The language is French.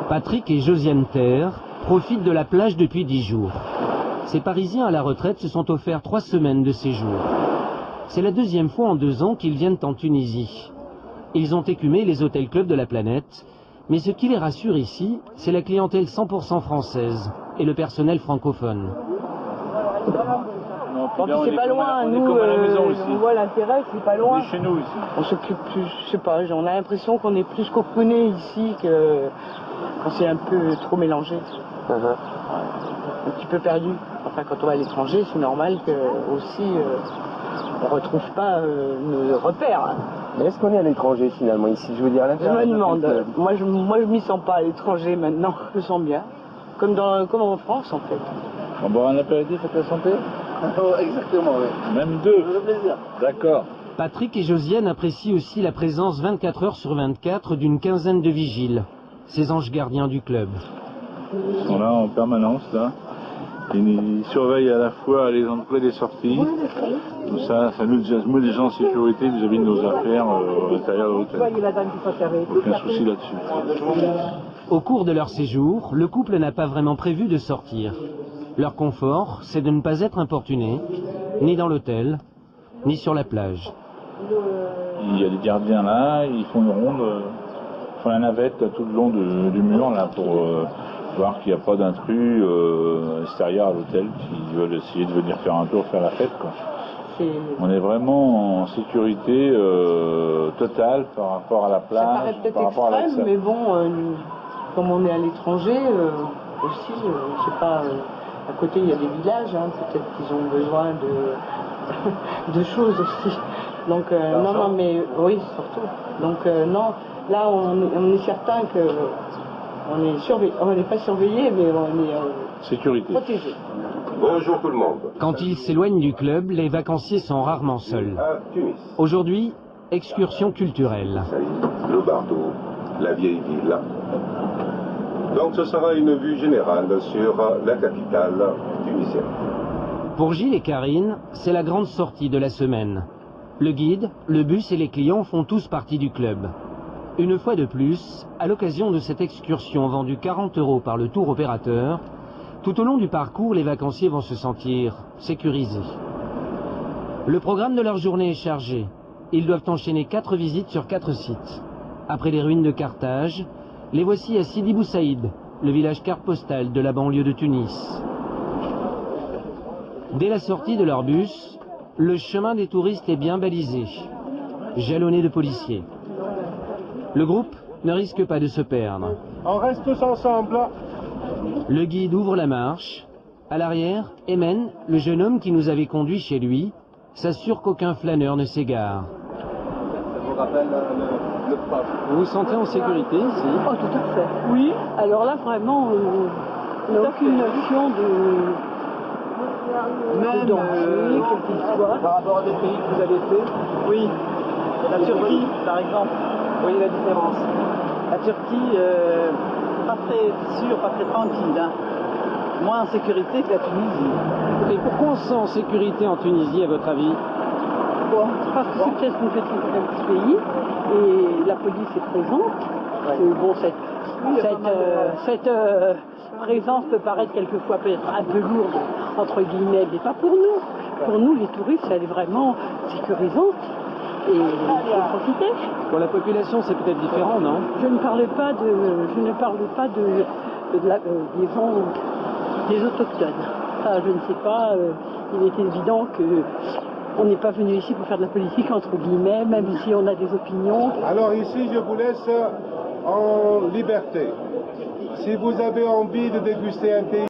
Patrick et Josiane Terre profitent de la plage depuis 10 jours. Ces Parisiens à la retraite se sont offerts 3 semaines de séjour. C'est la deuxième fois en 2 ans qu'ils viennent en Tunisie. Ils ont écumé les hôtels-clubs de la planète, mais ce qui les rassure ici, c'est la clientèle 100% française et le personnel francophone. C'est pas loin, nous, on voit l'intérêt, c'est pas loin. On est chez nous ici. On s'occupe plus, je sais pas, on a l'impression qu'on est plus cocooné ici que quand c'est un peu trop mélangé. Un petit peu perdu. Enfin, quand on va à l'étranger, c'est normal que aussi on retrouve pas nos repères. Mais est-ce qu'on est à l'étranger finalement ici? Je veux dire à l'intérieur. Je me demande. Moi, je m'y sens pas à l'étranger maintenant. Je me sens bien, comme en France en fait. On va boire un apéritif à ta santé? Exactement, oui. Même 2. Ça fait plaisir. D'accord. Patrick et Josiane apprécient aussi la présence 24 heures sur 24 d'une quinzaine de vigiles, ces anges gardiens du club. Ils sont là en permanence, là. Ils surveillent à la fois les entrées et les sorties. Tout ça, ça nous met des gens en sécurité vis-à-vis de nos affaires à l'intérieur de l'hôtel. Aucun souci là-dessus. Au cours de leur séjour, le couple n'a pas vraiment prévu de sortir. Leur confort, c'est de ne pas être importuné, ni dans l'hôtel, ni sur la plage. Il y a des gardiens là, ils font une ronde, font la navette tout le long du mur là pour voir qu'il n'y a pas d'intrus extérieurs à l'hôtel qui veulent essayer de venir faire un tour, faire la fête, quoi. On est vraiment en sécurité totale par rapport à la plage. Ça paraît peut-être extrême, mais bon, comme on est à l'étranger aussi, je sais pas. À côté, il y a des villages, hein, peut-être qu'ils ont besoin de choses aussi. Donc, non, mais oui, surtout. Donc, non, là, on est certain que on n'est pas surveillé, mais on est sécurité. Protégé. Bonjour tout le monde. Quand ils s'éloignent du club, les vacanciers sont rarement seuls. Aujourd'hui, excursion culturelle. Le Bardo, la vieille ville. Donc ce sera une vue générale sur la capitale tunisienne. Pour Gilles et Karine, c'est la grande sortie de la semaine. Le guide, le bus et les clients font tous partie du club. Une fois de plus, à l'occasion de cette excursion vendue 40 € par le tour opérateur, tout au long du parcours, les vacanciers vont se sentir sécurisés. Le programme de leur journée est chargé. Ils doivent enchaîner 4 visites sur 4 sites. Après les ruines de Carthage, les voici à Sidi Bou Saïd, le village carte postale de la banlieue de Tunis. Dès la sortie de leur bus, le chemin des touristes est bien balisé, jalonné de policiers. Le groupe ne risque pas de se perdre. On reste tous ensemble. Le guide ouvre la marche. À l'arrière, Emen, le jeune homme qui nous avait conduits chez lui, s'assure qu'aucun flâneur ne s'égare. Ça vous rappelle le prof. Vous vous sentez en sécurité ici? Oh, tout à fait. Oui. Alors là, vraiment, on n'a aucune notion de danger, quel qu'il soit. Par rapport à des pays que vous avez fait? Oui, la Turquie par exemple, vous voyez la différence. La Turquie, pas très sûre, pas très tranquille, hein. Moins en sécurité que la Tunisie. Et pourquoi on se sent en sécurité en Tunisie, à votre avis? Bon, parce que c'est peut-être un petit pays et la police est présente. Bon, cette présence peut paraître quelquefois peut-être un peu lourde, entre guillemets, mais pas pour nous. Pour nous, les touristes, elle est vraiment sécurisante et il faut profiter. Pour la population, c'est peut-être différent, non? Je ne parle pas des autochtones. Ça, je ne sais pas. Il est évident que on n'est pas venu ici pour faire de la politique, entre guillemets, même si on a des opinions. Alors ici, je vous laisse en liberté. Si vous avez envie de déguster un thé